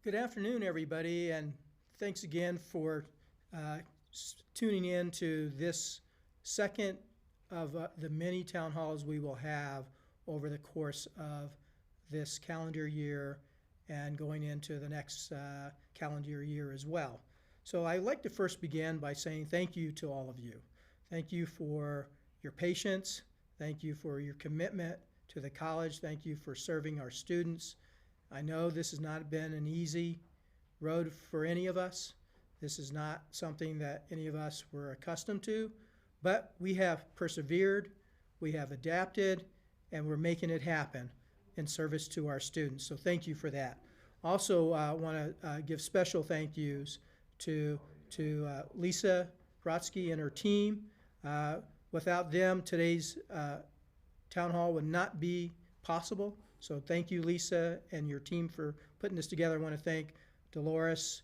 Good afternoon, everybody, and thanks again for tuning in to this second of the many town halls we will have over the course of this calendar year and going into the next calendar year as well. So I'd like to first begin by saying thank you to all of you. Thank you for your patience. Thank you for your commitment to the college. Thank you for serving our students. I know this has not been an easy road for any of us. This is not something that any of us were accustomed to, but we have persevered, we have adapted, and we're making it happen in service to our students. So thank you for that. Also, I want to give special thank yous to Lisa Brodsky and her team. Without them, today's town hall would not be possible. So thank you, Lisa, and your team for putting this together. I want to thank Dolores,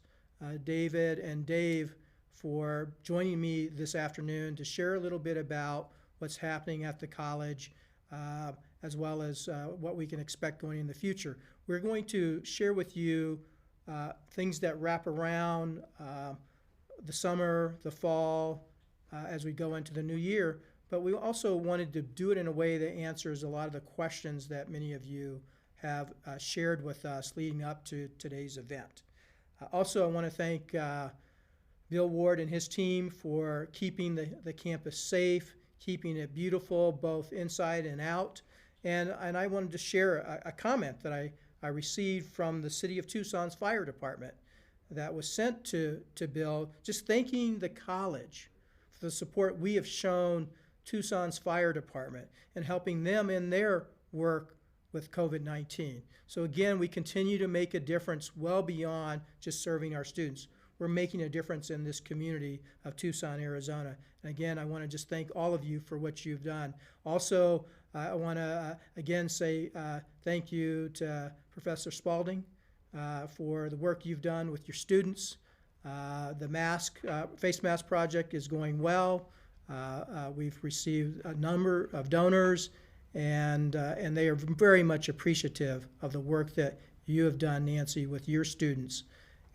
David, and Dave for joining me this afternoon to share a little bit about what's happening at the college, as well as what we can expect going in the future. We're going to share with you things that wrap around the summer, the fall, as we go into the new year. But we also wanted to do it in a way that answers a lot of the questions that many of you have shared with us leading up to today's event. Also, I want to thank Bill Ward and his team for keeping the campus safe, keeping it beautiful, both inside and out. And I wanted to share a comment that I received from the City of Tucson's Fire Department that was sent to Bill, just thanking the college for the support we have shown Tucson's Fire Department and helping them in their work with COVID-19. So again, we continue to make a difference well beyond just serving our students. We're making a difference in this community of Tucson, Arizona. And again, I want to just thank all of you for what you've done. Also, I want to again say thank you to Professor Spalding for the work you've done with your students. The face mask project is going well. We've received a number of donors, and they are very much appreciative of the work that you have done, Nancy, with your students,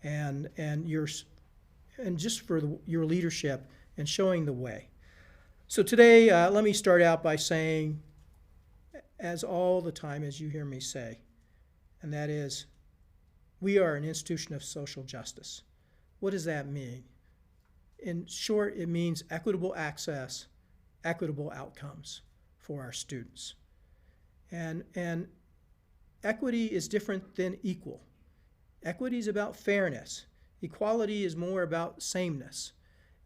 and just for your leadership and showing the way. So today, let me start out by saying, as all the time as you hear me say, and that is, we are an institution of social justice. What does that mean? In short, it means equitable access, equitable outcomes for our students. And equity is different than equal. Equity is about fairness. Equality is more about sameness.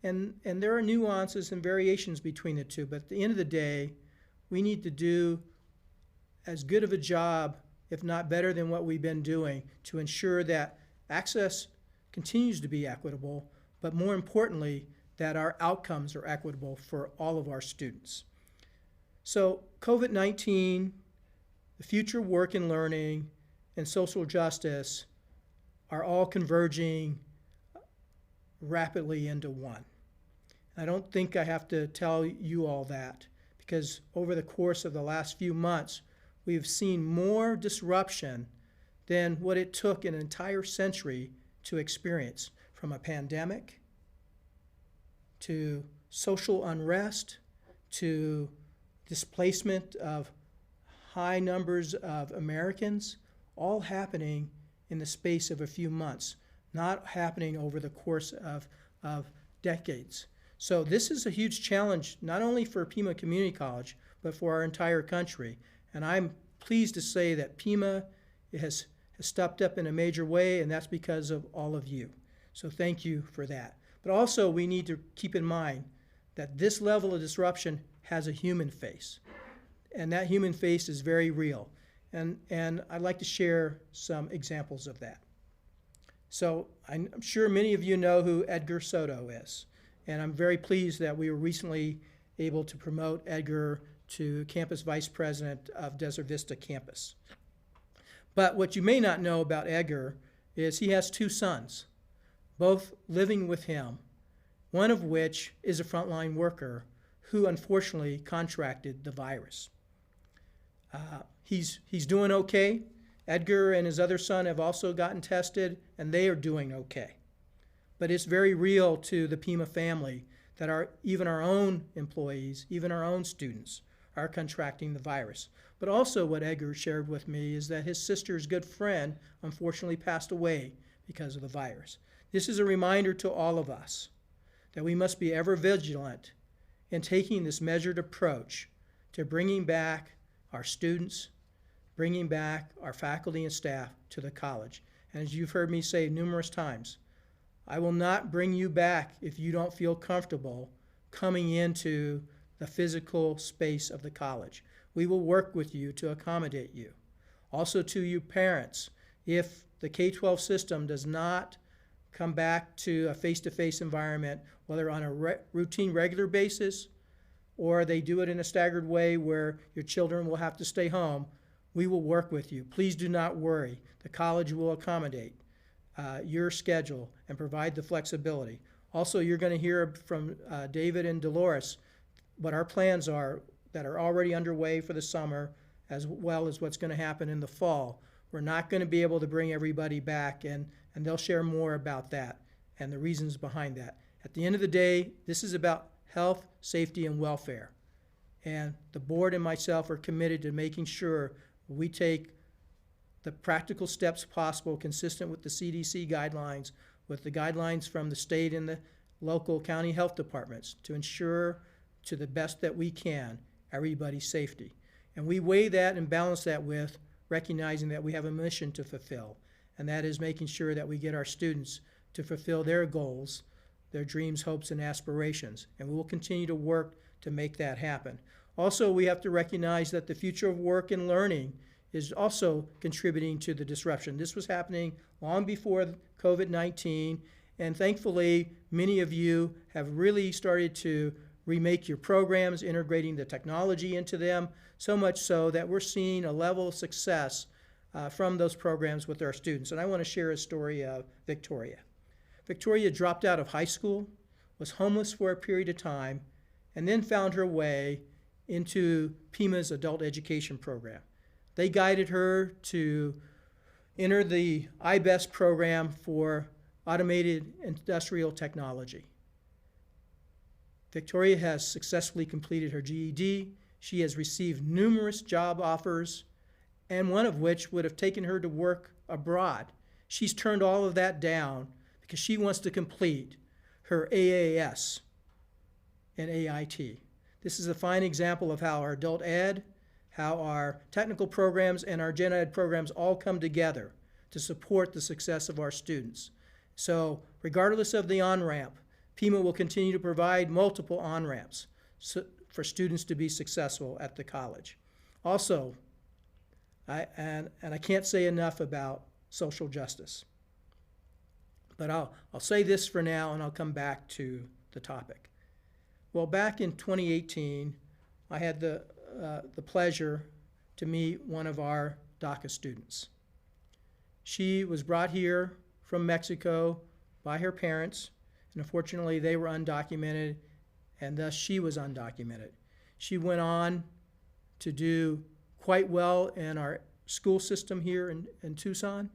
And there are nuances and variations between the two, but at the end of the day, we need to do as good of a job, if not better than what we've been doing, to ensure that access continues to be equitable, but more importantly, that our outcomes are equitable for all of our students. So COVID-19, the future work and learning, and social justice are all converging rapidly into one. I don't think I have to tell you all that, because over the course of the last few months, we've seen more disruption than what it took an entire century to experience, from a pandemic to social unrest to displacement of high numbers of Americans, all happening in the space of a few months, not happening over the course of decades. So this is a huge challenge, not only for Pima Community College, but for our entire country. And I'm pleased to say that Pima has stepped up in a major way, and that's because of all of you. So thank you for that. But also, we need to keep in mind that this level of disruption has a human face, and that human face is very real. And I'd like to share some examples of that. So I'm sure many of you know who Edgar Soto is, and I'm very pleased that we were recently able to promote Edgar to campus vice president of Desert Vista campus. But what you may not know about Edgar is he has two sons, both living with him, one of which is a frontline worker who unfortunately contracted the virus. He's doing okay. Edgar and his other son have also gotten tested, and they are doing okay. But it's very real to the Pima family that even our own employees, even our own students, are contracting the virus. But also what Edgar shared with me is that his sister's good friend unfortunately passed away because of the virus. This is a reminder to all of us that we must be ever vigilant in taking this measured approach to bringing back our students, bringing back our faculty and staff to the college. And as you've heard me say numerous times, I will not bring you back if you don't feel comfortable coming into the physical space of the college. We will work with you to accommodate you. Also to you parents, if the K-12 system does not come back to a face-to-face environment, whether on a routine, regular basis, or they do it in a staggered way where your children will have to stay home, we will work with you. Please do not worry. The college will accommodate your schedule and provide the flexibility. Also, you're going to hear from David and Dolores what our plans are that are already underway for the summer, as well as what's going to happen in the fall. We're not going to be able to bring everybody back, and they'll share more about that and the reasons behind that. At the end of the day, this is about health, safety, and welfare. And the board and myself are committed to making sure we take the practical steps possible consistent with the CDC guidelines, with the guidelines from the state and the local county health departments to ensure to the best that we can everybody's safety. And we weigh that and balance that with recognizing that we have a mission to fulfill, and that is making sure that we get our students to fulfill their goals, their dreams, hopes, and aspirations. And we will continue to work to make that happen. Also, we have to recognize that the future of work and learning is also contributing to the disruption. This was happening long before COVID-19, and thankfully, many of you have really started to remake your programs, integrating the technology into them, so much so that we're seeing a level of success from those programs with our students. And I want to share a story of Victoria. Victoria dropped out of high school, was homeless for a period of time, and then found her way into Pima's adult education program. They guided her to enter the IBEST program for automated industrial technology. Victoria has successfully completed her GED. She has received numerous job offers, and one of which would have taken her to work abroad. She's turned all of that down because she wants to complete her AAS and AIT. This is a fine example of how our adult ed, how our technical programs and our gen ed programs all come together to support the success of our students. So regardless of the on-ramp, Pima will continue to provide multiple on-ramps for students to be successful at the college. Also, I can't say enough about social justice, but I'll say this for now and I'll come back to the topic. Well, back in 2018, I had the pleasure to meet one of our DACA students. She was brought here from Mexico by her parents, and unfortunately they were undocumented, and thus she was undocumented. She went on to do quite well in our school system here in Tucson,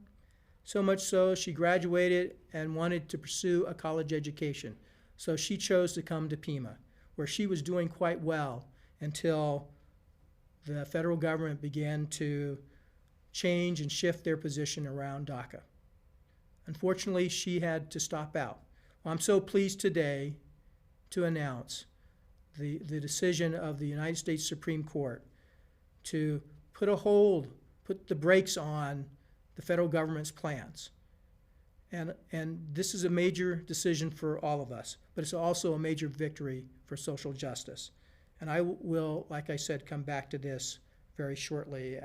so much so she graduated and wanted to pursue a college education. So she chose to come to Pima, where she was doing quite well until the federal government began to change and shift their position around DACA. Unfortunately, she had to stop out. Well, I'm so pleased today to announce the decision of the United States Supreme Court to put the brakes on the federal government's plans. And this is a major decision for all of us, but it's also a major victory for social justice. And I will, like I said, come back to this very shortly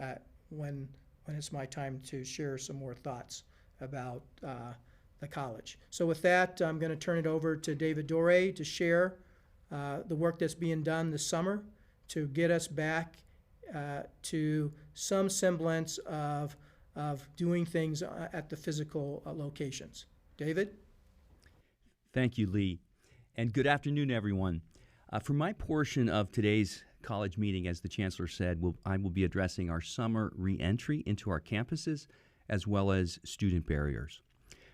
when it's my time to share some more thoughts about the college. So with that, I'm going to turn it over to David Doré to share the work that's being done this summer to get us back to some semblance of doing things at the physical locations. David? Thank you, Lee. And good afternoon, everyone. For my portion of today's College Meeting, as the Chancellor said, I will be addressing our summer re-entry into our campuses as well as student barriers.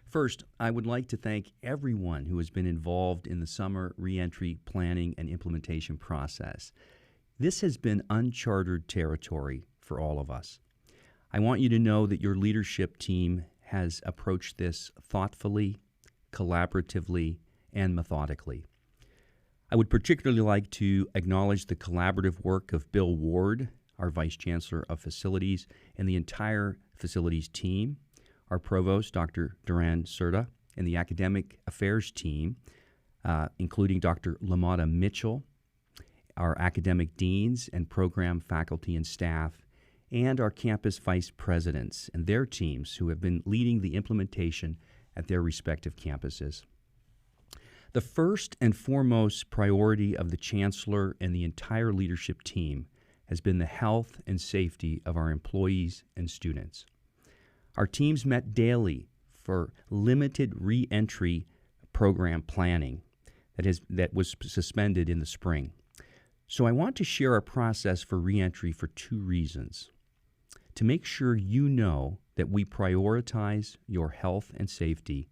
First, I would like to thank everyone who has been involved in the summer re-entry planning and implementation process. This has been uncharted territory for all of us. I want you to know that your leadership team has approached this thoughtfully, collaboratively, and methodically. I would particularly like to acknowledge the collaborative work of Bill Ward, our Vice Chancellor of Facilities, and the entire facilities team, our Provost, Dr. Duran Serta, and the Academic Affairs team, including Dr. LaMotta Mitchell, our academic deans and program faculty and staff, and our campus vice presidents and their teams who have been leading the implementation at their respective campuses. The first and foremost priority of the Chancellor and the entire leadership team has been the health and safety of our employees and students. Our teams met daily for limited re-entry program planning that was suspended in the spring. So I want to share our process for re-entry for two reasons. To make sure you know that we prioritize your health and safety,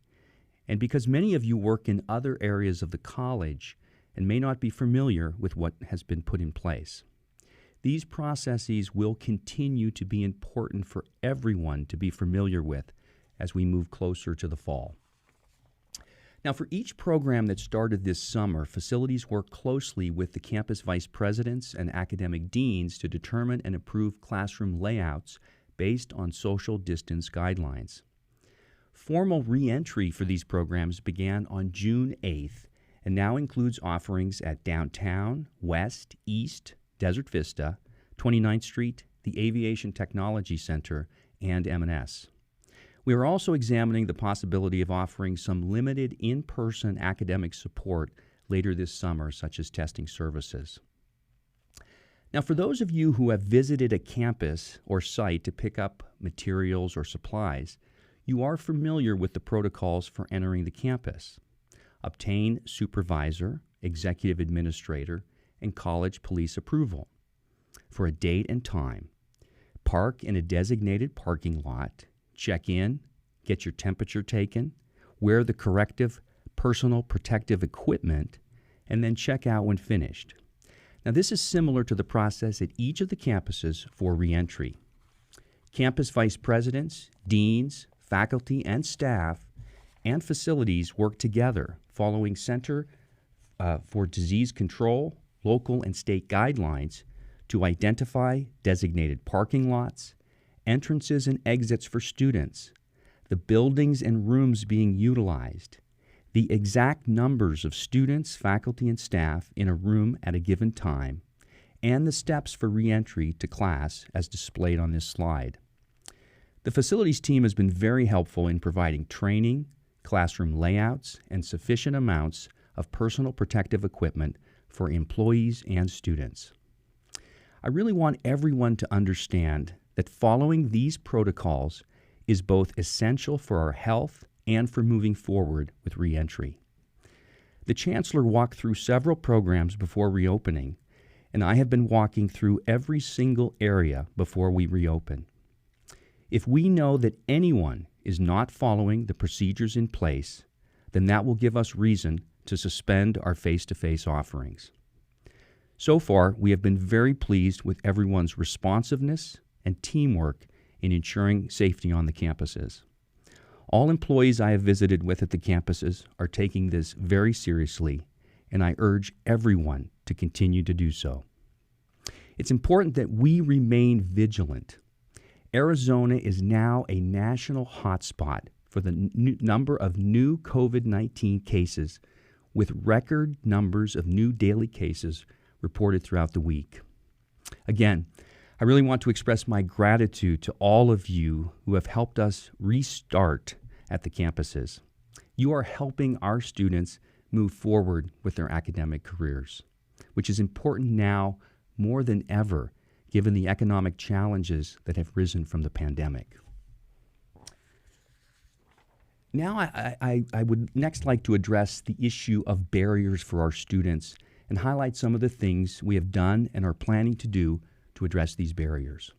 and because many of you work in other areas of the college and may not be familiar with what has been put in place. These processes will continue to be important for everyone to be familiar with as we move closer to the fall. Now, for each program that started this summer, facilities work closely with the campus vice presidents and academic deans to determine and approve classroom layouts based on social distance guidelines. Formal re-entry for these programs began on June 8th and now includes offerings at Downtown, West, East, Desert Vista, 29th Street, the Aviation Technology Center, and M&S. We are also examining the possibility of offering some limited in-person academic support later this summer, such as testing services. Now, for those of you who have visited a campus or site to pick up materials or supplies, you are familiar with the protocols for entering the campus. Obtain supervisor, executive administrator, and college police approval for a date and time. Park in a designated parking lot. Check in, get your temperature taken, wear the corrective personal protective equipment, and then check out when finished. Now, this is similar to the process at each of the campuses for re-entry. Campus vice presidents, deans, faculty and staff, and facilities work together following Center for Disease Control, local and state guidelines to identify designated parking lots, entrances and exits for students, the buildings and rooms being utilized, the exact numbers of students, faculty, and staff in a room at a given time, and the steps for re-entry to class as displayed on this slide. The facilities team has been very helpful in providing training, classroom layouts, and sufficient amounts of personal protective equipment for employees and students. I really want everyone to understand that following these protocols is both essential for our health and for moving forward with re-entry. The Chancellor walked through several programs before reopening, and I have been walking through every single area before we reopen. If we know that anyone is not following the procedures in place, then that will give us reason to suspend our face-to-face offerings. So far, we have been very pleased with everyone's responsiveness and teamwork in ensuring safety on the campuses. All employees I have visited with at the campuses are taking this very seriously, and I urge everyone to continue to do so. It's important that we remain vigilant. Arizona is now a national hotspot for the number of new COVID-19 cases, with record numbers of new daily cases reported throughout the week. Again, I really want to express my gratitude to all of you who have helped us restart at the campuses. You are helping our students move forward with their academic careers, which is important now more than ever, given the economic challenges that have risen from the pandemic. Now I would next like to address the issue of barriers for our students and highlight some of the things we have done and are planning to do to address these barriers.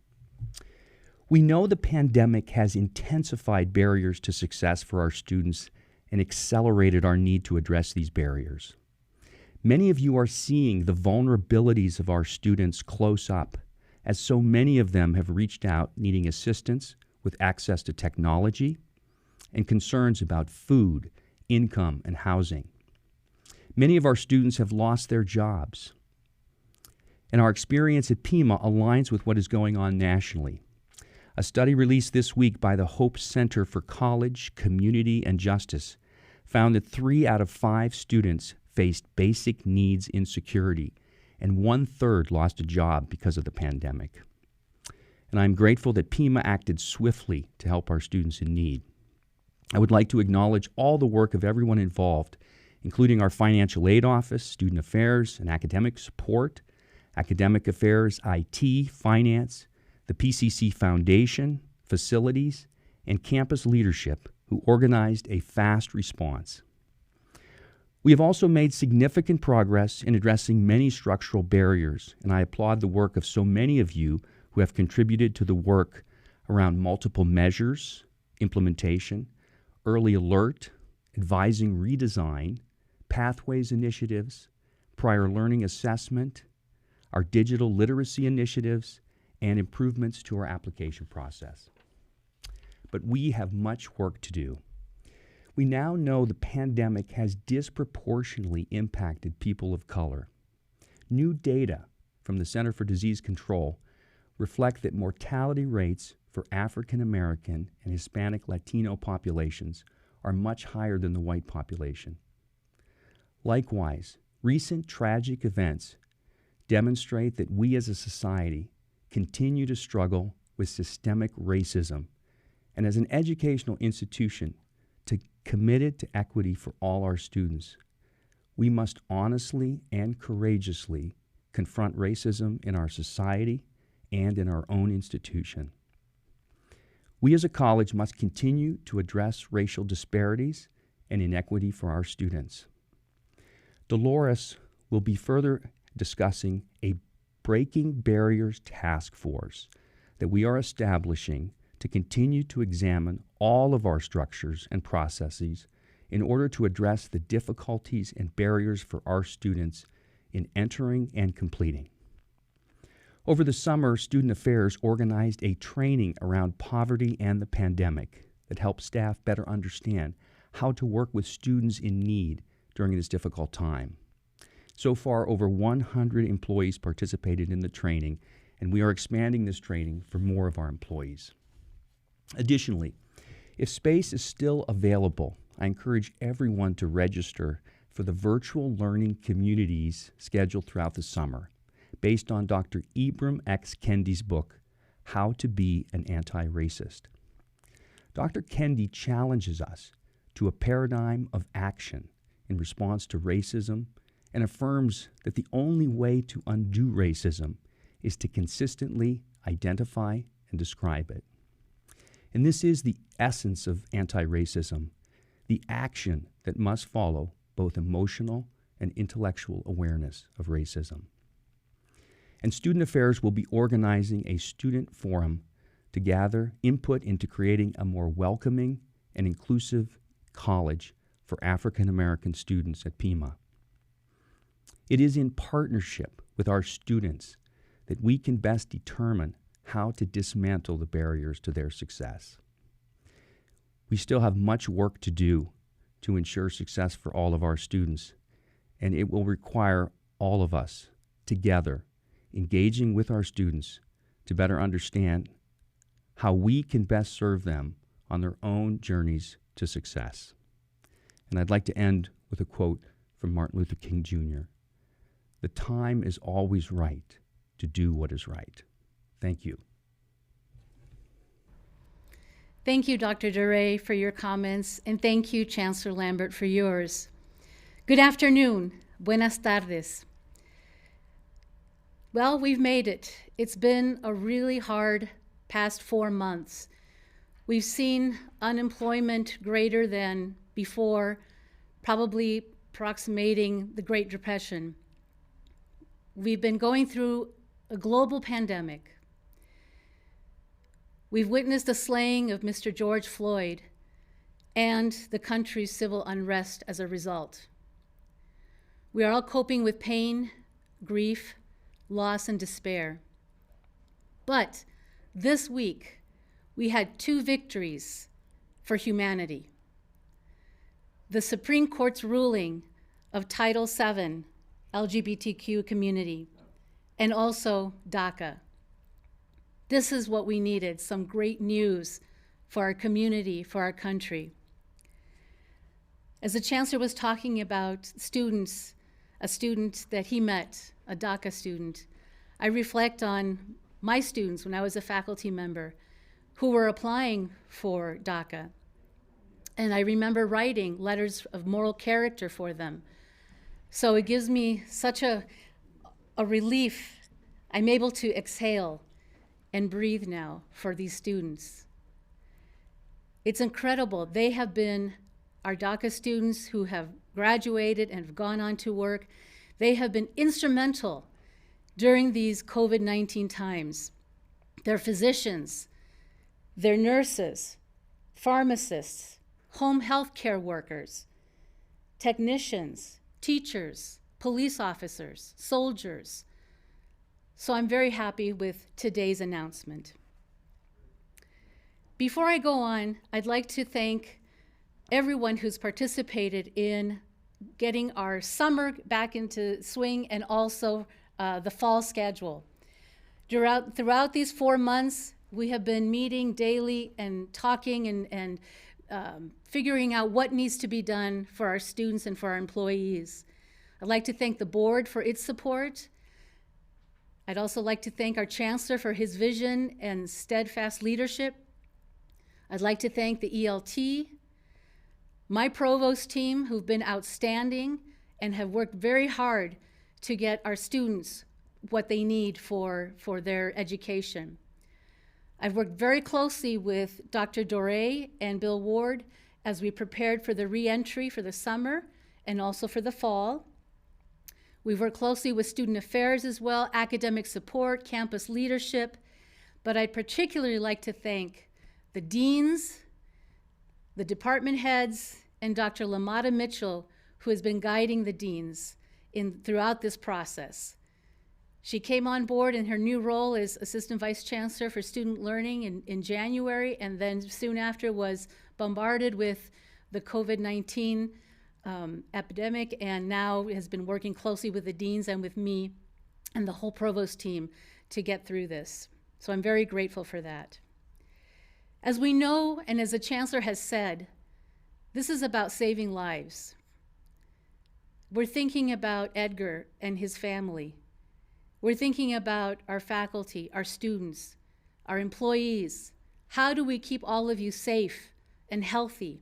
We know the pandemic has intensified barriers to success for our students and accelerated our need to address these barriers. Many of you are seeing the vulnerabilities of our students close up, as so many of them have reached out needing assistance with access to technology and concerns about food, income, and housing. Many of our students have lost their jobs, and our experience at Pima aligns with what is going on nationally. A study released this week by the Hope Center for College, Community, and Justice found that 3 out of 5 students faced basic needs insecurity, and 1/3 lost a job because of the pandemic. And I'm grateful that Pima acted swiftly to help our students in need. I would like to acknowledge all the work of everyone involved, including our financial aid office, student affairs, and academic support, academic affairs, IT, finance, the PCC Foundation, facilities, and campus leadership who organized a fast response. We have also made significant progress in addressing many structural barriers, and I applaud the work of so many of you who have contributed to the work around multiple measures, implementation, early alert, advising redesign, pathways initiatives, prior learning assessment, our digital literacy initiatives, and improvements to our application process. But we have much work to do. We now know the pandemic has disproportionately impacted people of color. New data from the Center for Disease Control reflect that mortality rates for African American and Hispanic Latino populations are much higher than the white population. Likewise, recent tragic events demonstrate that we as a society continue to struggle with systemic racism, and as an educational institution committed to equity for all our students, we must honestly and courageously confront racism in our society and in our own institution. We as a college must continue to address racial disparities and inequity for our students. Dolores will be further discussing a Breaking Barriers Task Force that we are establishing to continue to examine all of our structures and processes in order to address the difficulties and barriers for our students in entering and completing. Over the summer, Student Affairs organized a training around poverty and the pandemic that helped staff better understand how to work with students in need during this difficult time. So far, over 100 employees participated in the training, and we are expanding this training for more of our employees. Additionally, if space is still available, I encourage everyone to register for the virtual learning communities scheduled throughout the summer, based on Dr. Ibram X. Kendi's book, How to Be an Anti-Racist. Dr. Kendi challenges us to a paradigm of action in response to racism and affirms that the only way to undo racism is to consistently identify and describe it. And this is the essence of anti-racism, the action that must follow both emotional and intellectual awareness of racism. And Student Affairs will be organizing a student forum to gather input into creating a more welcoming and inclusive college for African American students at Pima. It is in partnership with our students that we can best determine how to dismantle the barriers to their success. We still have much work to do to ensure success for all of our students, and it will require all of us together engaging with our students to better understand how we can best serve them on their own journeys to success. And I'd like to end with a quote from Martin Luther King Jr. "The time is always right to do what is right." Thank you. Thank you, Dr. Duray, for your comments, and thank you, Chancellor Lambert, for yours. Good afternoon. Buenas tardes. Well, we've made it. It's been a really hard past 4 months. We've seen unemployment greater than before, probably approximating the Great Depression. We've been going through a global pandemic. We've witnessed the slaying of Mr. George Floyd and the country's civil unrest as a result. We are all coping with pain, grief, loss, and despair. But this week, we had 2 victories for humanity. The Supreme Court's ruling of Title VII, LGBTQ community, and also DACA. This is what we needed, some great news for our community, for our country. As the Chancellor was talking about students, a student that he met, a DACA student, I reflect on my students when I was a faculty member who were applying for DACA. And I remember writing letters of moral character for them. So it gives me such a relief. I'm able to exhale and breathe now for these students. It's incredible. They have been our DACA students who have graduated and have gone on to work. They have been instrumental during these COVID-19 times. They're physicians, they're nurses, pharmacists, home health care workers, technicians, teachers, police officers, soldiers. So I'm very happy with today's announcement. Before I go on, I'd like to thank everyone who's participated in getting our summer back into swing and also the fall schedule. Throughout these 4 months, we have been meeting daily and talking and figuring out what needs to be done for our students and for our employees. I'd like to thank the board for its support. I'd also like to thank our Chancellor for his vision and steadfast leadership. I'd like to thank the ELT, my provost team who've been outstanding and have worked very hard to get our students what they need for their education. I've worked very closely with Dr. Dore and Bill Ward as we prepared for the re-entry for the summer and also for the fall. We've worked closely with student affairs as well, academic support, campus leadership, but I'd particularly like to thank the deans, the department heads, and Dr. Lamada Mitchell, who has been guiding the deans throughout this process. She came on board in her new role as Assistant Vice Chancellor for Student Learning in January, and then soon after was bombarded with the COVID-19 epidemic, and now has been working closely with the deans and with me and the whole provost team to get through this. So I'm very grateful for that. As we know, and as the Chancellor has said, this is about saving lives. We're thinking about Edgar and his family. We're thinking about our faculty, our students, our employees. How do we keep all of you safe and healthy?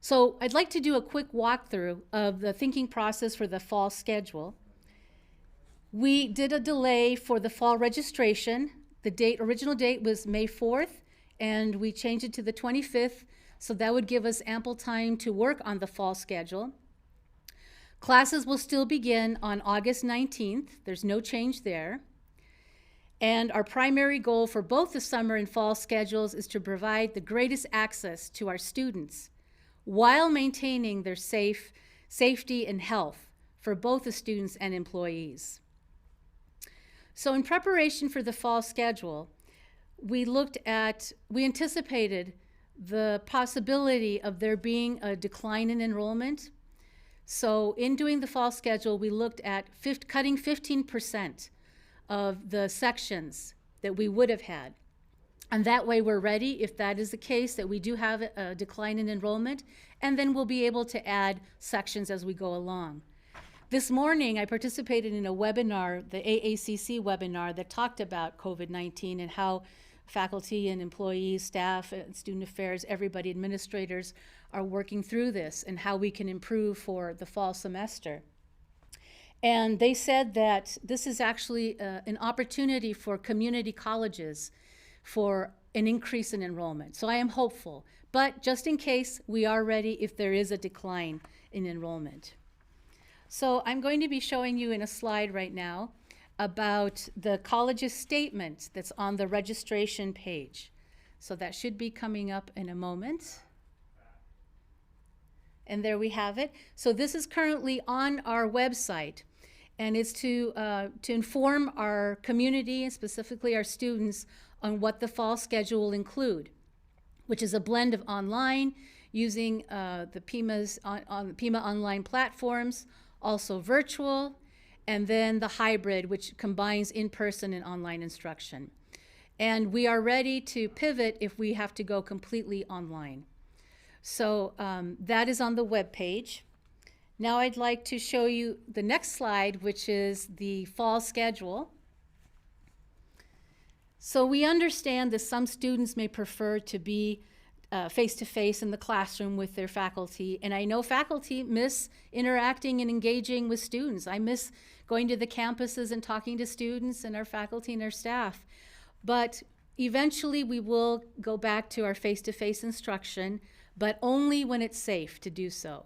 So I'd like to do a quick walkthrough of the thinking process for the fall schedule. We did a delay for the fall registration. The original date was May 4th, and we changed it to the 25th, so that would give us ample time to work on the fall schedule. Classes will still begin on August 19th. There's no change there. And our primary goal for both the summer and fall schedules is to provide the greatest access to our students while maintaining their safety and health for both the students and employees. So in preparation for the fall schedule, we anticipated the possibility of there being a decline in enrollment. So in doing the fall schedule, we looked at cutting 15% of the sections that we would have had. And that way we're ready, if that is the case, that we do have a decline in enrollment, and then we'll be able to add sections as we go along. This morning, I participated in a webinar, the AACC webinar, that talked about COVID-19 and how faculty and employees, staff, and student affairs, everybody, administrators, are working through this and how we can improve for the fall semester. And they said that this is actually an opportunity for community colleges for an increase in enrollment. So I am hopeful, but just in case, we are ready if there is a decline in enrollment. So I'm going to be showing you in a slide right now about the college's statement that's on the registration page. So that should be coming up in a moment. And there we have it. So this is currently on our website, and it's to inform our community, and specifically our students, on what the fall schedule will include, which is a blend of online, using the Pima's on Pima online platforms, also virtual, and then the hybrid, which combines in-person and online instruction. And we are ready to pivot if we have to go completely online. So that is on the web page. Now I'd like to show you the next slide, which is the fall schedule. So we understand that some students may prefer to be face-to-face in the classroom with their faculty, and I know faculty miss interacting and engaging with students. I miss going to the campuses and talking to students and our faculty and our staff. But eventually we will go back to our face-to-face instruction, but only when it's safe to do so.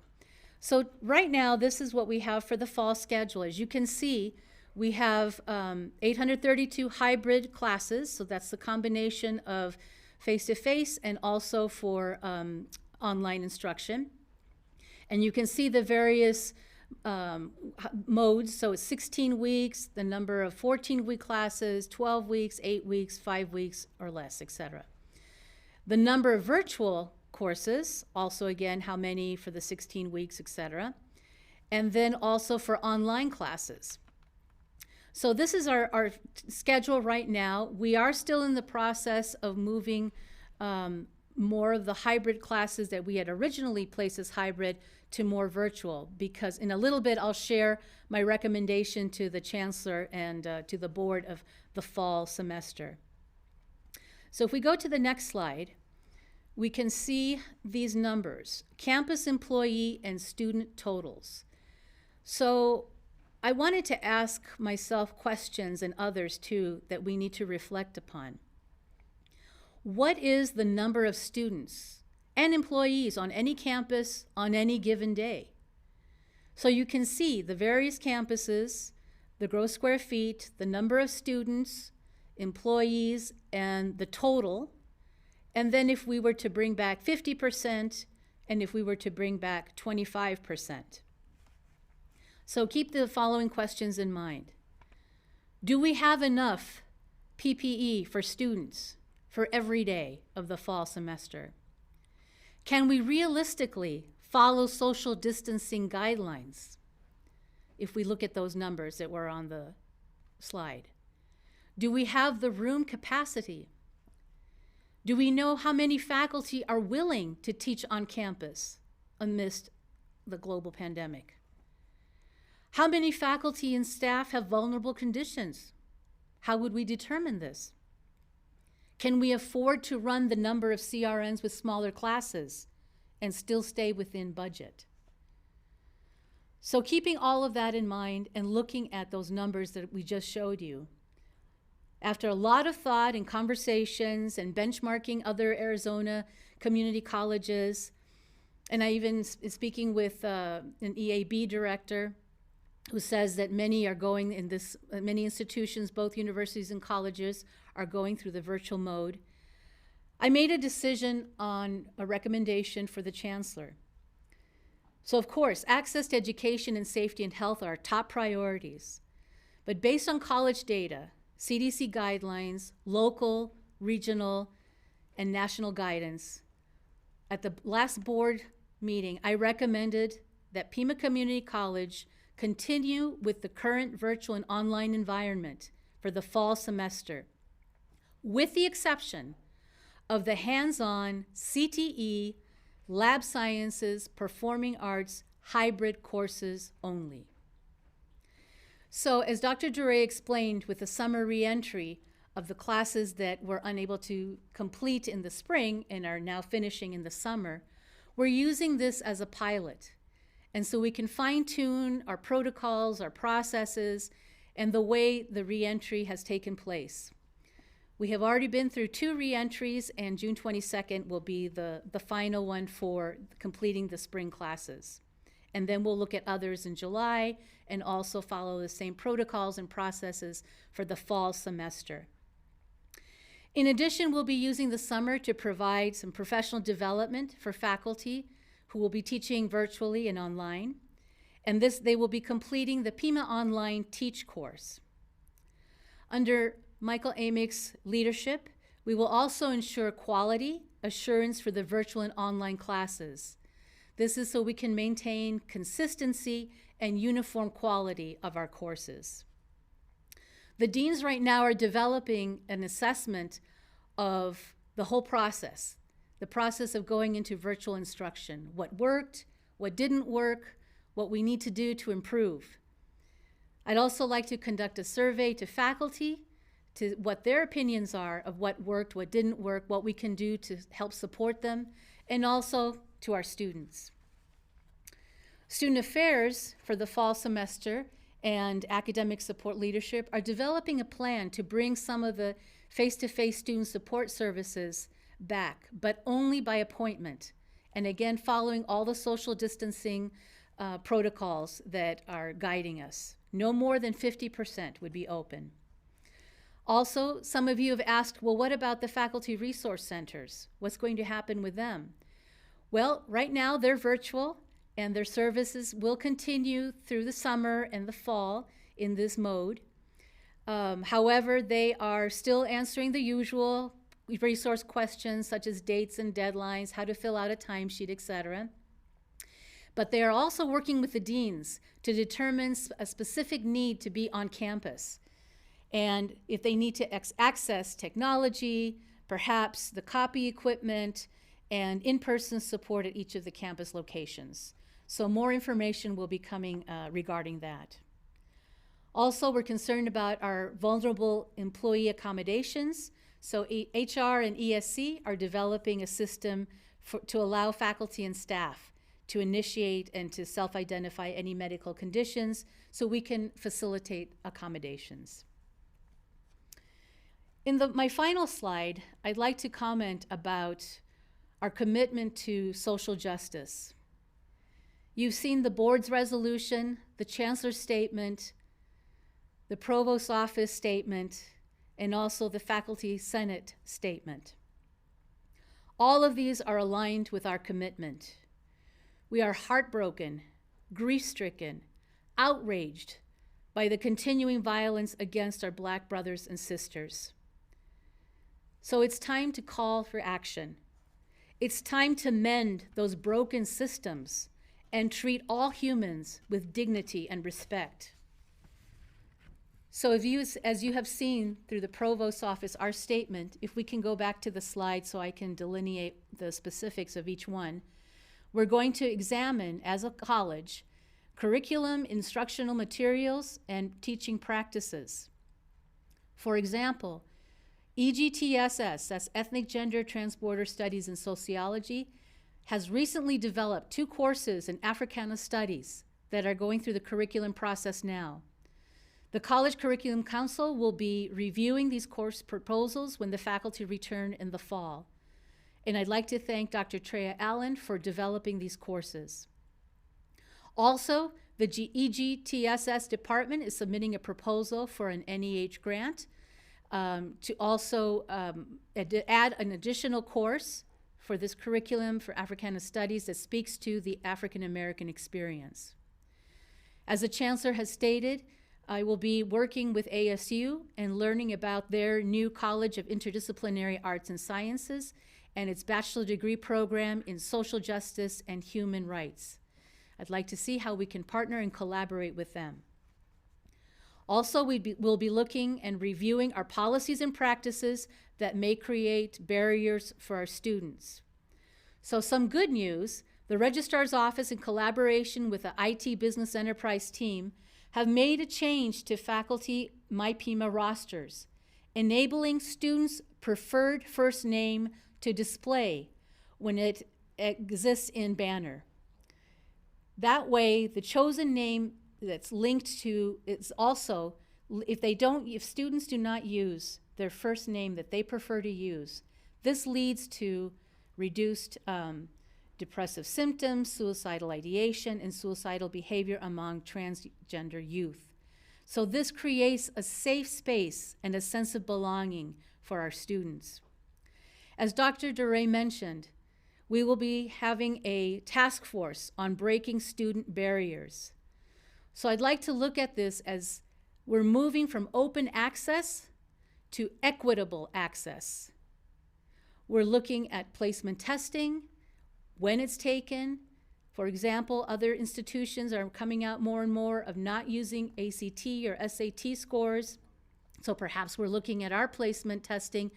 So right now, this is what we have for the fall schedule. As you can see, we have 832 hybrid classes, so that's the combination of face-to-face and also for online instruction. And you can see the various modes, so it's 16 weeks, the number of 14-week classes, 12 weeks, 8 weeks, 5 weeks or less, etc. The number of virtual courses, also again, how many for the 16 weeks, etc. And then also for online classes. So this is our schedule right now. We are still in the process of moving more of the hybrid classes that we had originally placed as hybrid to more virtual, because in a little bit I'll share my recommendation to the Chancellor and to the board of the fall semester. So if we go to the next slide, we can see these numbers, campus employee and student totals. So I wanted to ask myself questions, and others too, that we need to reflect upon. What is the number of students and employees on any campus on any given day? So you can see the various campuses, the gross square feet, the number of students, employees, and the total. And then if we were to bring back 50%, and if we were to bring back 25%. So keep the following questions in mind. Do we have enough PPE for students for every day of the fall semester? Can we realistically follow social distancing guidelines if we look at those numbers that were on the slide? Do we have the room capacity? Do we know how many faculty are willing to teach on campus amidst the global pandemic? How many faculty and staff have vulnerable conditions? How would we determine this? Can we afford to run the number of CRNs with smaller classes and still stay within budget? So keeping all of that in mind and looking at those numbers that we just showed you, after a lot of thought and conversations and benchmarking other Arizona community colleges, and I even speaking with an EAB director who says that many are going in this, many institutions, both universities and colleges, are going through the virtual mode. I made a decision on a recommendation for the Chancellor. So of course, access to education and safety and health are our top priorities. But based on college data, CDC guidelines, local, regional, and national guidance, at the last board meeting, I recommended that Pima Community College continue with the current virtual and online environment for the fall semester, with the exception of the hands-on CTE, lab sciences, performing arts, hybrid courses only. So as Dr. Dure explained with the summer reentry of the classes that were unable to complete in the spring and are now finishing in the summer, we're using this as a pilot. And so we can fine-tune our protocols, our processes, and the way the reentry has taken place. We have already been through 2 reentries, and June 22nd will be the final one for completing the spring classes. And then we'll look at others in July and also follow the same protocols and processes for the fall semester. In addition, we'll be using the summer to provide some professional development for faculty who will be teaching virtually and online. And they will be completing the Pima Online Teach course. Under Michael Amick's leadership, we will also ensure quality assurance for the virtual and online classes. This is so we can maintain consistency and uniform quality of our courses. The deans right now are developing an assessment of the whole process, the process of going into virtual instruction, what worked, what didn't work, what we need to do to improve. I'd also like to conduct a survey to faculty to what their opinions are of what worked, what didn't work, what we can do to help support them, and also to our students. Student Affairs for the fall semester and Academic Support Leadership are developing a plan to bring some of the face-to-face student support services back, but only by appointment. And again, following all the social distancing protocols that are guiding us. No more than 50% would be open. Also, some of you have asked, well, what about the faculty resource centers? What's going to happen with them? Well, right now they're virtual and their services will continue through the summer and the fall in this mode. However, they are still answering the usual resource questions such as dates and deadlines, how to fill out a timesheet, etc. But they are also working with the deans to determine a specific need to be on campus. And if they need to access technology, perhaps the copy equipment, and in-person support at each of the campus locations. So more information will be coming regarding that. Also, we're concerned about our vulnerable employee accommodations. So HR and ESC are developing a system to allow faculty and staff to initiate and to self-identify any medical conditions so we can facilitate accommodations. In my final slide, I'd like to comment about our commitment to social justice. You've seen the board's resolution, the Chancellor's statement, the Provost's office statement, and also the Faculty Senate statement. All of these are aligned with our commitment. We are heartbroken, grief-stricken, outraged by the continuing violence against our Black brothers and sisters. So it's time to call for action. It's time to mend those broken systems and treat all humans with dignity and respect. So as you have seen through the Provost's office, our statement, if we can go back to the slide so I can delineate the specifics of each one, we're going to examine, as a college, curriculum, instructional materials, and teaching practices. For example, EGTSS, that's Ethnic Gender Transborder Studies and Sociology, has recently developed 2 courses in Africana Studies that are going through the curriculum process now. The College Curriculum Council will be reviewing these course proposals when the faculty return in the fall. And I'd like to thank Dr. Treya Allen for developing these courses. Also, the EGTSS department is submitting a proposal for an NEH grant to also add an additional course for this curriculum for Africana Studies that speaks to the African American experience. As the Chancellor has stated, I will be working with ASU and learning about their new College of Interdisciplinary Arts and Sciences and its bachelor degree program in social justice and human rights. I'd like to see how we can partner and collaborate with them. Also, we'll be looking and reviewing our policies and practices that may create barriers for our students. So some good news, the Registrar's Office in collaboration with the IT Business Enterprise team have made a change to faculty MyPima rosters, enabling students' preferred first name to display when it exists in Banner. That way, the chosen name that's linked to, it's also, if students do not use their first name that they prefer to use, this leads to reduced depressive symptoms, suicidal ideation, and suicidal behavior among transgender youth. So this creates a safe space and a sense of belonging for our students. As Dr. Duray mentioned, we will be having a task force on breaking student barriers. So I'd like to look at this as we're moving from open access to equitable access. We're looking at placement testing, when it's taken. For example, other institutions are coming out more and more of not using ACT or SAT scores. So perhaps we're looking at our placement testing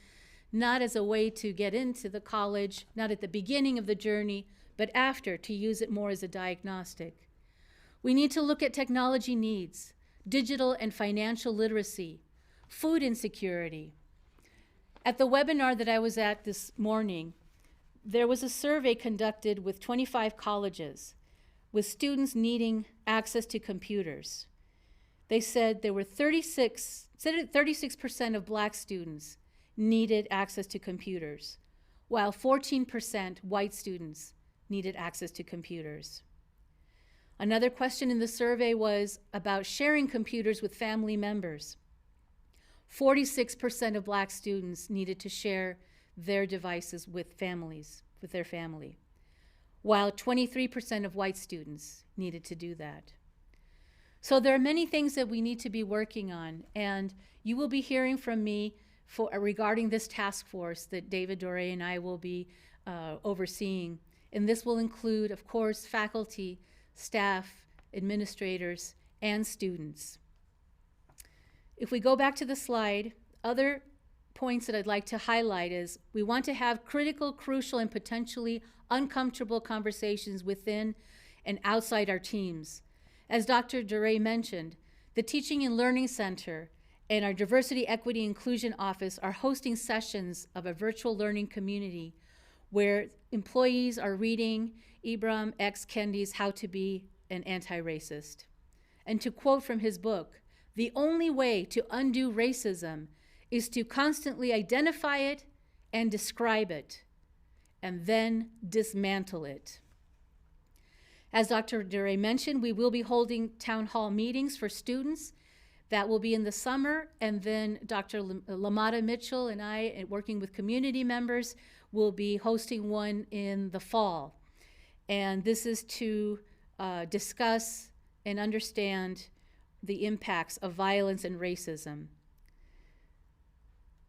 not as a way to get into the college, not at the beginning of the journey, but after, to use it more as a diagnostic. We need to look at technology needs, digital and financial literacy, food insecurity. At the webinar that I was at this morning, there was a survey conducted with 25 colleges with students needing access to computers. They said there were 36% of Black students needed access to computers, while 14% white students needed access to computers. Another question in the survey was about sharing computers with family members. 46% of Black students needed to share their devices with their family, while 23% of white students needed to do that. So there are many things that we need to be working on, and you will be hearing from me regarding this task force that David Doré and I will be overseeing. And this will include, of course, faculty, staff, administrators, and students. If we go back to the slide, other points that I'd like to highlight is we want to have critical, crucial, and potentially uncomfortable conversations within and outside our teams. As Dr. Duray mentioned, the Teaching and Learning Center and our Diversity, Equity, Inclusion Office are hosting sessions of a virtual learning community where employees are reading Ibram X. Kendi's How to Be an Anti-Racist. And to quote from his book, "The only way to undo racism is to constantly identify it and describe it, and then dismantle it." As Dr. Duray mentioned, we will be holding town hall meetings for students. That will be in the summer, and then Dr. Lamada Mitchell and I, working with community members, will be hosting one in the fall. And this is to discuss and understand the impacts of violence and racism.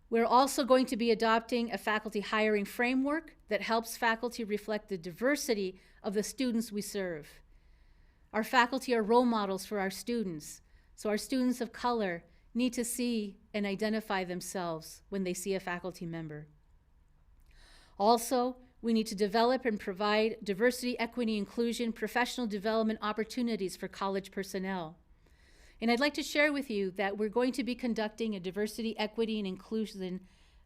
We're also going to be adopting a faculty hiring framework that helps faculty reflect the diversity of the students we serve. Our faculty are role models for our students, so our students of color need to see and identify themselves when they see a faculty member. Also, we need to develop and provide diversity, equity, inclusion, professional development opportunities for college personnel. And I'd like to share with you that we're going to be conducting a diversity, equity, and inclusion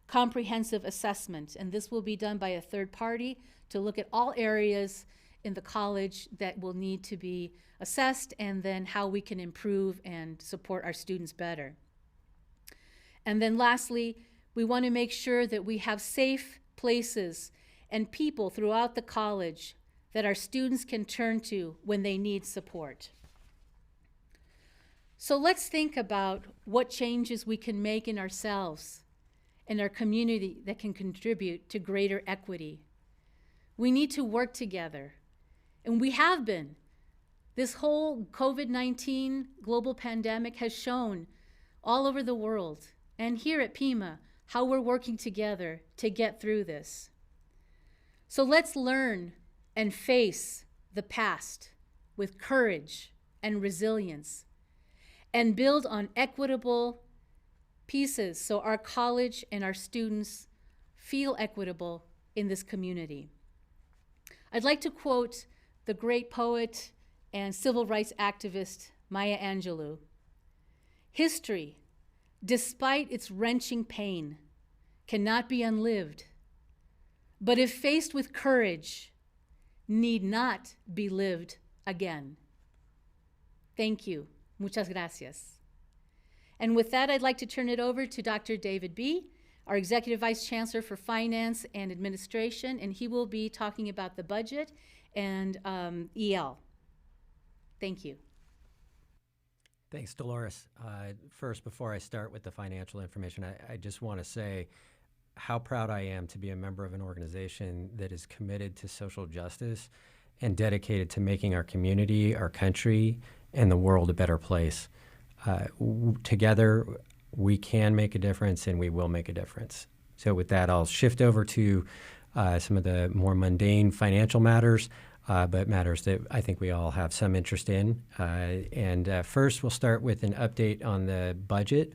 comprehensive assessment, and this will be done by a third party to look at all areas in the college that will need to be assessed, and then how we can improve and support our students better. And then lastly, we want to make sure that we have safe places and people throughout the college that our students can turn to when they need support. So let's think about what changes we can make in ourselves and our community that can contribute to greater equity. We need to work together, and we have been. This whole COVID-19 global pandemic has shown all over the world, and here at Pima, how we're working together to get through this. So let's learn and face the past with courage and resilience, and build on equitable pieces so our college and our students feel equitable in this community. I'd like to quote the great poet and civil rights activist Maya Angelou. "History, despite its wrenching pain, cannot be unlived, but if faced with courage, need not be lived again." Thank you. Muchas gracias. And with that, I'd like to turn it over to Dr. David B., our Executive Vice Chancellor for Finance and Administration, and he will be talking about the budget and EL. Thank you. Thanks, Dolores. First, before I start with the financial information, I just want to say how proud I am to be a member of an organization that is committed to social justice and dedicated to making our community, our country, and the world a better place. Together, we can make a difference and we will make a difference. So with that, I'll shift over to some of the more mundane financial matters, but matters that I think we all have some interest in. And first, we'll start with an update on the budget.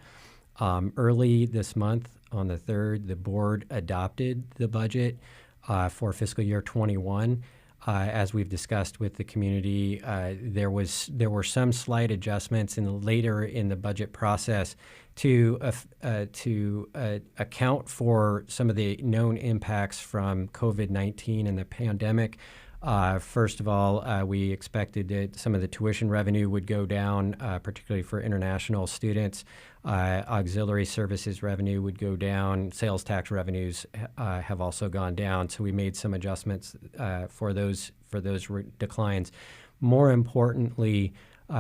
Early this month, on the 3rd, the board adopted the budget for fiscal year 21. As we've discussed with the community, there were some slight adjustments later in the budget process to account for some of the known impacts from COVID-19 and the pandemic. First of all, we expected that some of the tuition revenue would go down, particularly for international students. Auxiliary services revenue would go down. Sales tax revenues have also gone down. So we made some adjustments for those declines. More importantly,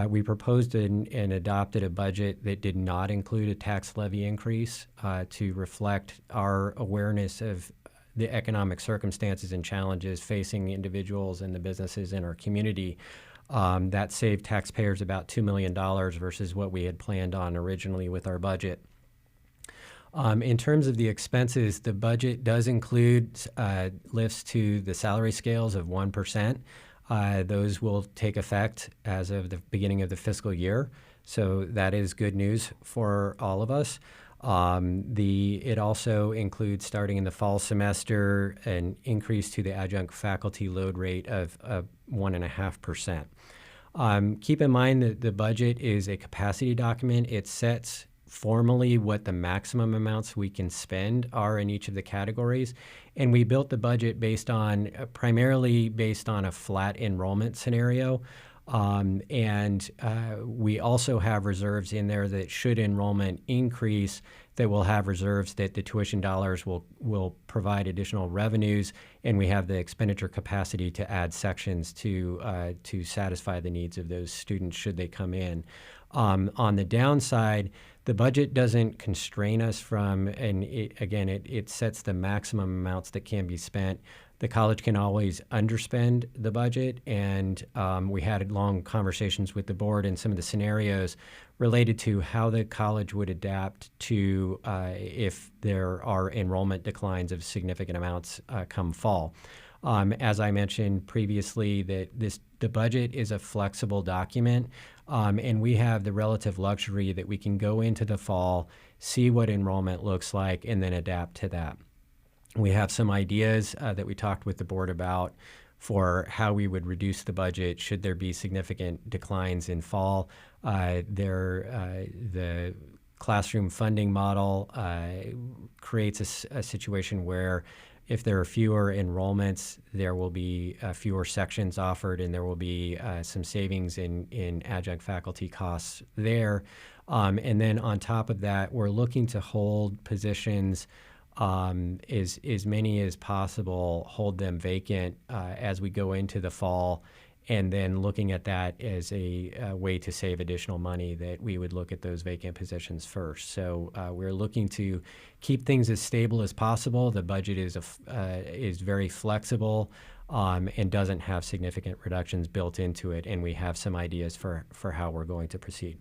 we proposed and adopted a budget that did not include a tax levy increase to reflect our awareness of the economic circumstances and challenges facing individuals and the businesses in our community. That saved taxpayers about $2 million versus what we had planned on originally with our budget. In terms of the expenses, the budget does include lifts to the salary scales of 1%. Those will take effect as of the beginning of the fiscal year. So that is good news for all of us. It also includes, starting in the fall semester, an increase to the adjunct faculty load rate of 1.5%. Keep in mind that the budget is a capacity document. It sets formally what the maximum amounts we can spend are in each of the categories. And we built the budget primarily based on a flat enrollment scenario. We also have reserves in there that should enrollment increase, that will have reserves that the tuition dollars will provide additional revenues, and we have the expenditure capacity to add sections to satisfy the needs of those students should they come in. On the downside, the budget doesn't constrain us from, and it sets the maximum amounts that can be spent. The college can always underspend the budget, and we had long conversations with the board and some of the scenarios related to how the college would adapt to if there are enrollment declines of significant amounts come fall. As I mentioned previously, the budget is a flexible document, and we have the relative luxury that we can go into the fall, see what enrollment looks like, and then adapt to that. We have some ideas that we talked with the board about for how we would reduce the budget should there be significant declines in fall. The classroom funding model creates a situation where if there are fewer enrollments, there will be fewer sections offered, and there will be some savings in adjunct faculty costs there. And then on top of that, we're looking to hold positions as many as possible, hold them vacant as we go into the fall, and then looking at that as a way to save additional money, that we would look at those vacant positions first. So we're looking to keep things as stable as possible. The budget is very flexible and doesn't have significant reductions built into it, and we have some ideas for how we're going to proceed.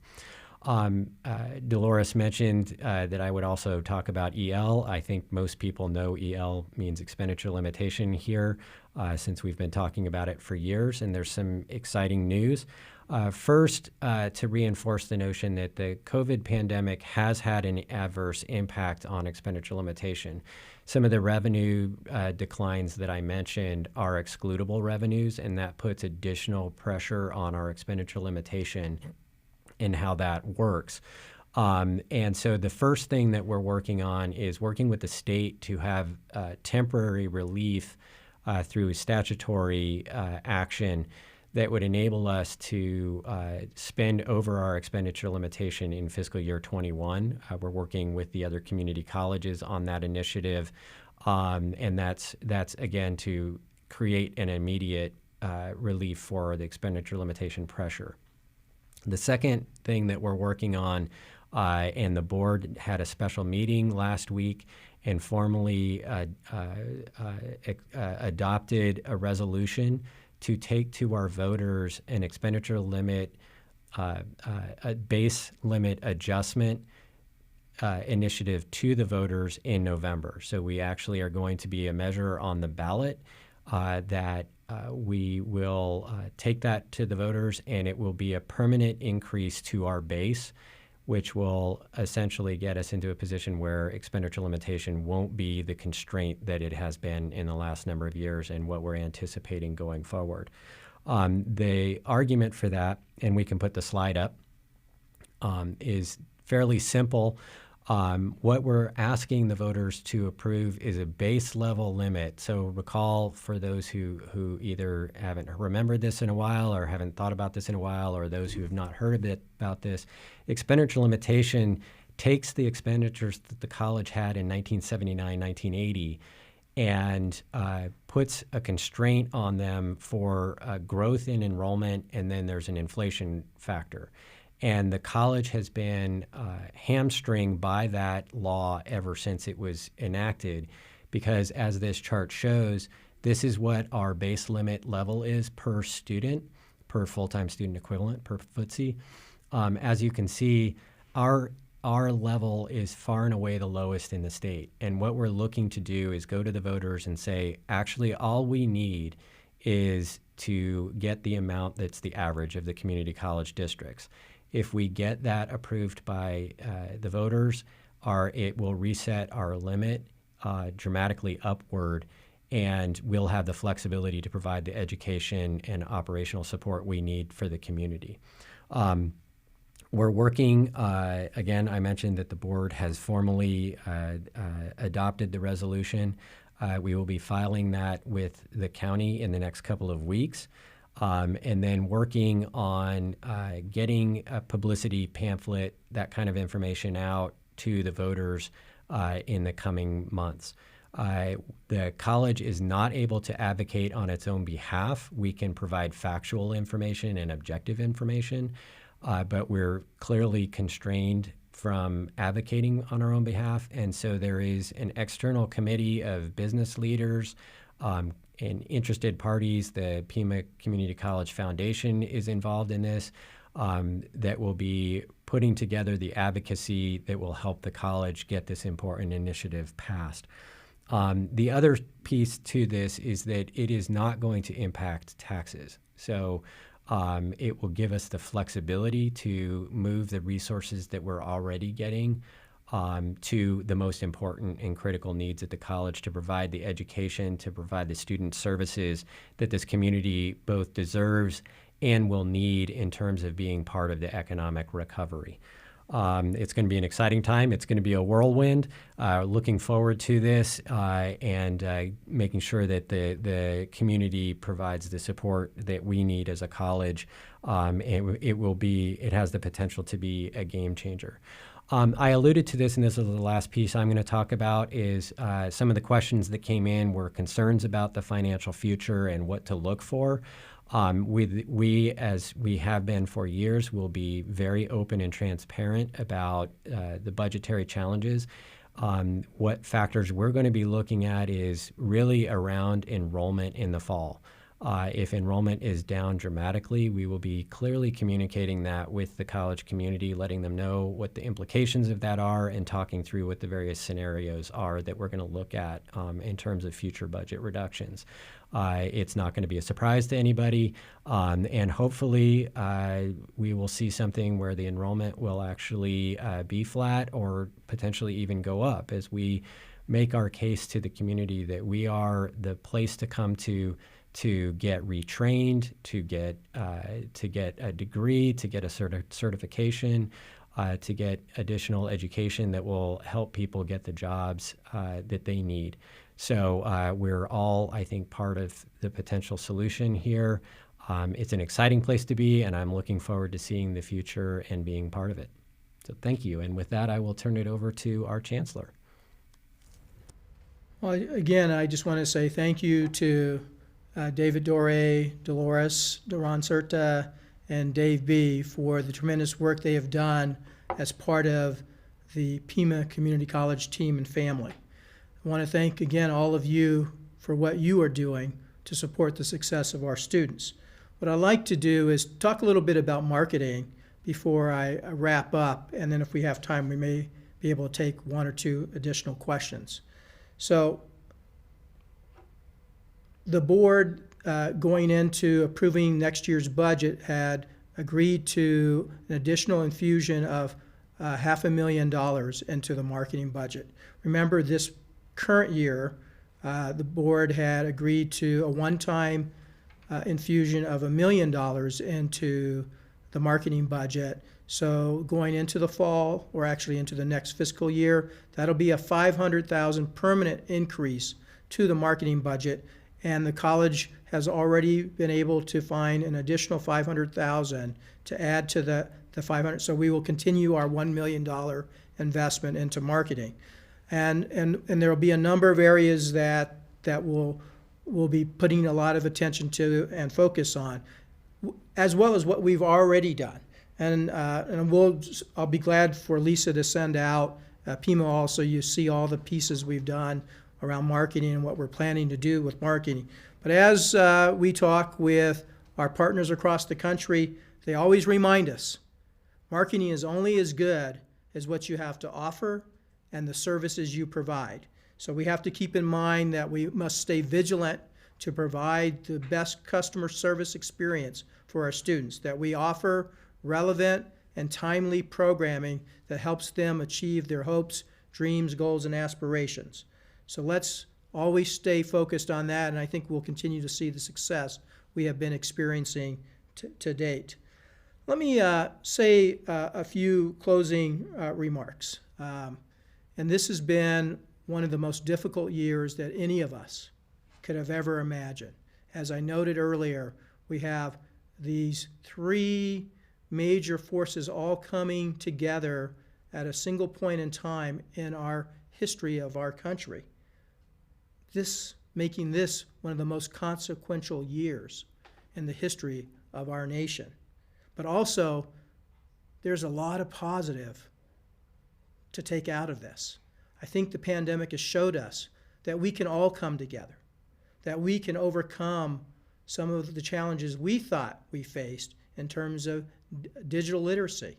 Dolores mentioned that I would also talk about EL. I think most people know EL means expenditure limitation here, since we've been talking about it for years, and there's some exciting news. First, to reinforce the notion that the COVID pandemic has had an adverse impact on expenditure limitation. Some of the revenue declines that I mentioned are excludable revenues, and that puts additional pressure on our expenditure limitation and how that works. And so the first thing that we're working on is working with the state to have temporary relief through statutory action that would enable us to spend over our expenditure limitation in fiscal year 21. We're working with the other community colleges on that initiative, and that's again to create an immediate relief for the expenditure limitation pressure. The second thing that we're working on, and the board had a special meeting last week and formally adopted a resolution to take to our voters an expenditure limit, a base limit adjustment initiative to the voters in November. So we actually are going to be a measure on the ballot that we will take that to the voters, and it will be a permanent increase to our base, which will essentially get us into a position where expenditure limitation won't be the constraint that it has been in the last number of years and what we're anticipating going forward. The argument for that, and we can put the slide up, is fairly simple. What we're asking the voters to approve is a base level limit. So recall, for those who either haven't remembered this in a while or haven't thought about this in a while, or those who have not heard a bit about this, expenditure limitation takes the expenditures that the college had in 1979, 1980 and puts a constraint on them for growth in enrollment, and then there's an inflation factor. And the college has been hamstringed by that law ever since it was enacted, because as this chart shows, this is what our base limit level is per student, per full-time student equivalent, per FTSE. As you can see, our level is far and away the lowest in the state. And what we're looking to do is go to the voters and say, actually, all we need is to get the amount that's the average of the community college districts. If we get that approved by the voters, it will reset our limit dramatically upward, and we'll have the flexibility to provide the education and operational support we need for the community. We're working, again, I mentioned that the board has formally adopted the resolution. We will be filing that with the county in the next couple of weeks. And then working on getting a publicity pamphlet, that kind of information out to the voters in the coming months. The college is not able to advocate on its own behalf. We can provide factual information and objective information, but we're clearly constrained from advocating on our own behalf. And so there is an external committee of business leaders, and interested parties. The Pima Community College Foundation is involved in this, that will be putting together the advocacy that will help the college get this important initiative passed. The other piece to this is that it is not going to impact taxes. So it will give us the flexibility to move the resources that we're already getting to the most important and critical needs at the college, to provide the education, to provide the student services that this community both deserves and will need in terms of being part of the economic recovery. It's going to be an exciting time. It's going to be a whirlwind. Looking forward to this and making sure that the community provides the support that we need as a college. It has the potential to be a game changer. I alluded to this, and this is the last piece I'm going to talk about, is some of the questions that came in were concerns about the financial future and what to look for. We, as we have been for years, will be very open and transparent about the budgetary challenges. What factors we're going to be looking at is really around enrollment in the fall. If enrollment is down dramatically, we will be clearly communicating that with the college community, letting them know what the implications of that are, and talking through what the various scenarios are that we're going to look at in terms of future budget reductions. It's not going to be a surprise to anybody, and hopefully we will see something where the enrollment will actually be flat or potentially even go up as we make our case to the community that we are the place to come to get retrained, to get a degree, to get a certification, to get additional education that will help people get the jobs that they need. So we're all, I think, part of the potential solution here. It's an exciting place to be, and I'm looking forward to seeing the future and being part of it. So thank you. And with that, I will turn it over to our Chancellor. Well, again, I just want to say thank you to David Dore, Dolores Duran Certa, and Dave B. for the tremendous work they have done as part of the Pima Community College team and family. I want to thank again all of you for what you are doing to support the success of our students. What I'd like to do is talk a little bit about marketing before I wrap up, and then if we have time, we may be able to take one or two additional questions. So the board, going into approving next year's budget, had agreed to an additional infusion of $500,000 into the marketing budget. Remember, this current year, the board had agreed to a one-time infusion of $1 million into the marketing budget. So going into the fall, or actually into the next fiscal year, that'll be a $500,000 permanent increase to the marketing budget. And the college has already been able to find an additional $500,000 to add to the 500. So we will continue our $1 million investment into marketing. And there will be a number of areas that we'll be putting a lot of attention to and focus on, as well as what we've already done. And I'll be glad for Lisa to send out Pima also. You see all the pieces we've done around marketing and what we're planning to do with marketing. But as we talk with our partners across the country, they always remind us, marketing is only as good as what you have to offer and the services you provide. So we have to keep in mind that we must stay vigilant to provide the best customer service experience for our students, that we offer relevant and timely programming that helps them achieve their hopes, dreams, goals, and aspirations. So let's always stay focused on that, and I think we'll continue to see the success we have been experiencing to date. Let me say a few closing remarks. And this has been one of the most difficult years that any of us could have ever imagined. As I noted earlier, we have these three major forces all coming together at a single point in time in our history of our country. Making this one of the most consequential years in the history of our nation. But also, there's a lot of positive to take out of this. I think the pandemic has showed us that we can all come together, that we can overcome some of the challenges we thought we faced in terms of digital literacy.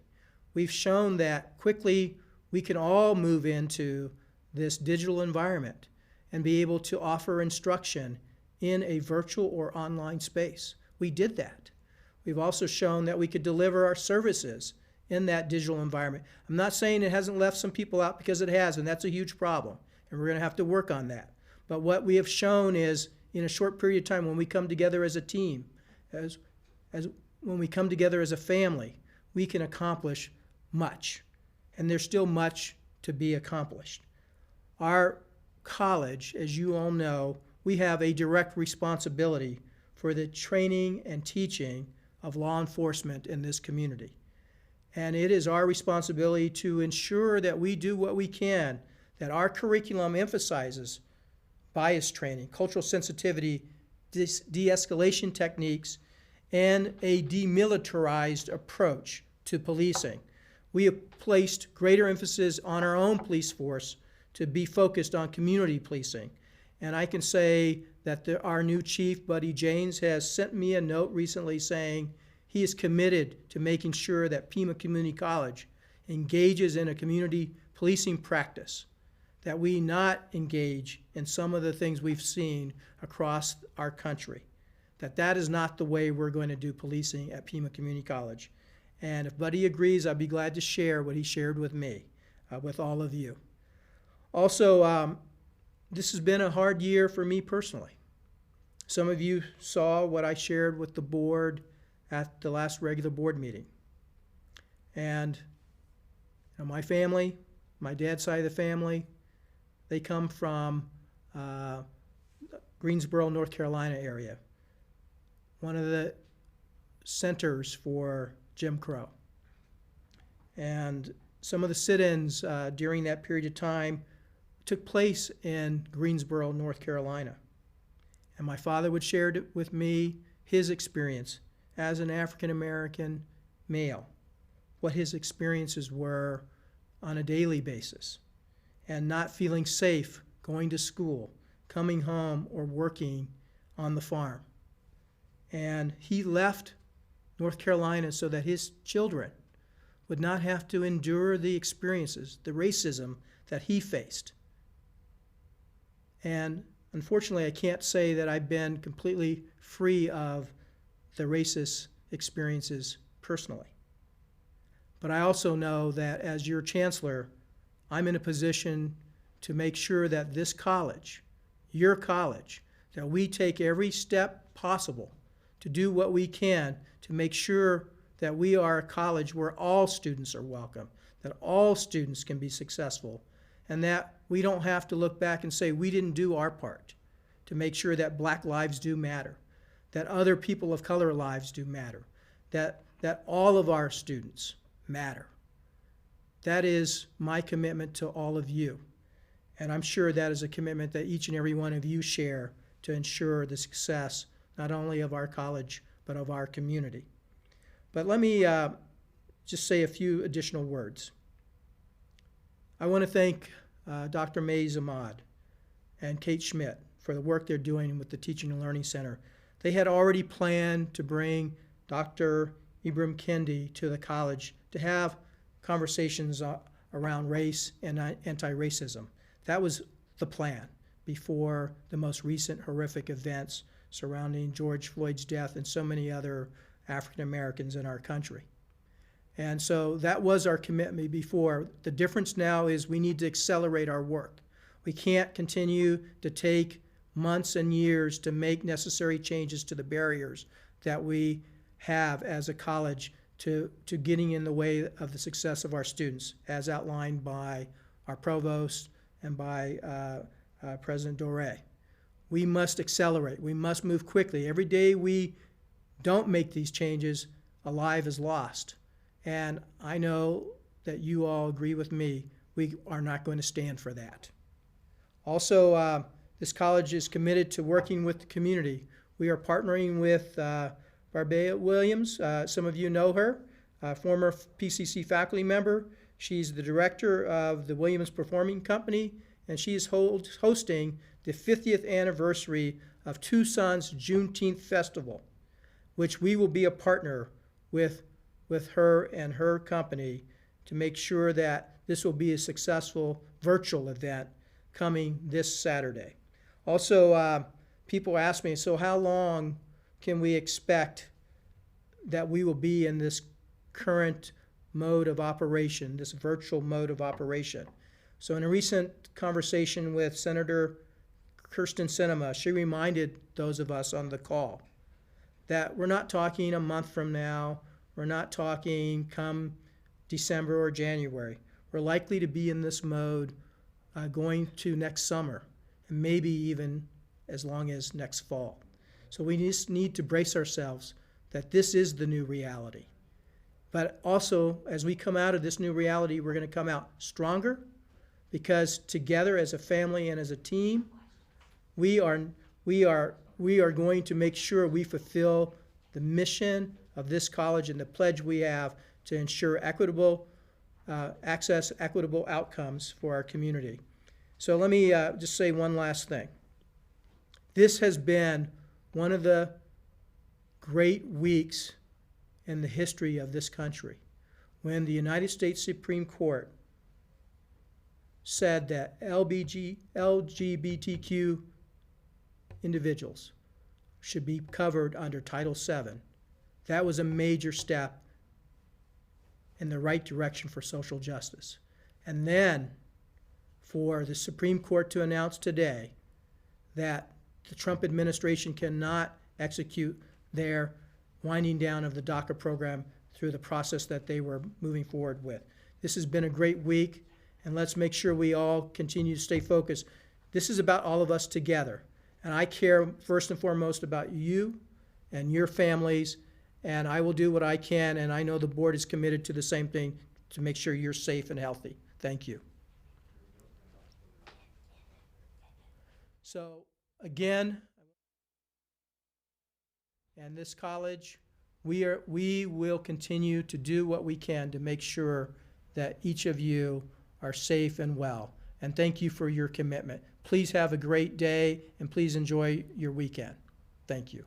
We've shown that quickly we can all move into this digital environment and be able to offer instruction in a virtual or online space. We did that. We've also shown that we could deliver our services in that digital environment. I'm not saying it hasn't left some people out, because it has, and that's a huge problem, and we're going to have to work on that. But what we have shown is, in a short period of time, when we come together as a team, when we come together as a family, we can accomplish much, and there's still much to be accomplished. Our college, as you all know, we have a direct responsibility for the training and teaching of law enforcement in this community. And it is our responsibility to ensure that we do what we can, that our curriculum emphasizes bias training, cultural sensitivity, de-escalation techniques, and a demilitarized approach to policing. We have placed greater emphasis on our own police force to be focused on community policing. And I can say that our new chief, Buddy James, has sent me a note recently saying he is committed to making sure that Pima Community College engages in a community policing practice, that we not engage in some of the things we've seen across our country, that is not the way we're going to do policing at Pima Community College. And if Buddy agrees, I'd be glad to share what he shared with me, with all of you. Also, this has been a hard year for me personally. Some of you saw what I shared with the board at the last regular board meeting. And my family, my dad's side of the family, they come from Greensboro, North Carolina area. One of the centers for Jim Crow. And some of the sit-ins during that period of time took place in Greensboro, North Carolina. And my father would share with me his experience as an African-American male, what his experiences were on a daily basis, and not feeling safe going to school, coming home, or working on the farm. And he left North Carolina so that his children would not have to endure the experiences, the racism that he faced. And unfortunately, I can't say that I've been completely free of the racist experiences personally. But I also know that as your chancellor, I'm in a position to make sure that this college, your college, that we take every step possible to do what we can to make sure that we are a college where all students are welcome, that all students can be successful, and that we don't have to look back and say we didn't do our part to make sure that black lives do matter, that other people of color lives do matter, that all of our students matter. That is my commitment to all of you. And I'm sure that is a commitment that each and every one of you share to ensure the success not only of our college, but of our community. But let me just say a few additional words. I want to thank Dr. Mays Ahmad and Kate Schmidt for the work they're doing with the Teaching and Learning Center. They had already planned to bring Dr. Ibram Kendi to the college to have conversations around race and anti-racism. That was the plan before the most recent horrific events surrounding George Floyd's death and so many other African Americans in our country. And so that was our commitment before. The difference now is we need to accelerate our work. We can't continue to take months and years to make necessary changes to the barriers that we have as a college to getting in the way of the success of our students, as outlined by our provost and by President Doré. We must accelerate. We must move quickly. Every day we don't make these changes, a life is lost. And I know that you all agree with me. We are not going to stand for that. Also, this college is committed to working with the community. We are partnering with Barbea Williams. Some of you know her, a former PCC faculty member. She's the director of the Williams Performing Company, and she is hosting the 50th anniversary of Tucson's Juneteenth Festival, which we will be a partner with her and her company to make sure that this will be a successful virtual event coming this Saturday. Also, people ask me, so how long can we expect that we will be in this current mode of operation, this virtual mode of operation? So in a recent conversation with Senator Kirsten Sinema, she reminded those of us on the call that we're not talking a month from now, we're not talking come December or January. We're likely to be in this mode going to next summer, and maybe even as long as next fall. So we just need to brace ourselves that this is the new reality. But also, as we come out of this new reality, we're going to come out stronger, because together as a family and as a team, we are going to make sure we fulfill the mission of this college and the pledge we have to ensure equitable access, equitable outcomes for our community. So let me just say one last thing. This has been one of the great weeks in the history of this country, when the United States Supreme Court said that LGBTQ individuals should be covered under Title VII. That was a major step in the right direction for social justice. And then for the Supreme Court to announce today that the Trump administration cannot execute their winding down of the DACA program through the process that they were moving forward with. This has been a great week, and let's make sure we all continue to stay focused. This is about all of us together, and I care first and foremost about you and your families and I will do what I can, and I know the board is committed to the same thing, to make sure you're safe and healthy. Thank you. So, again, and this college, we will continue to do what we can to make sure that each of you are safe and well. And thank you for your commitment. Please have a great day, and please enjoy your weekend. Thank you.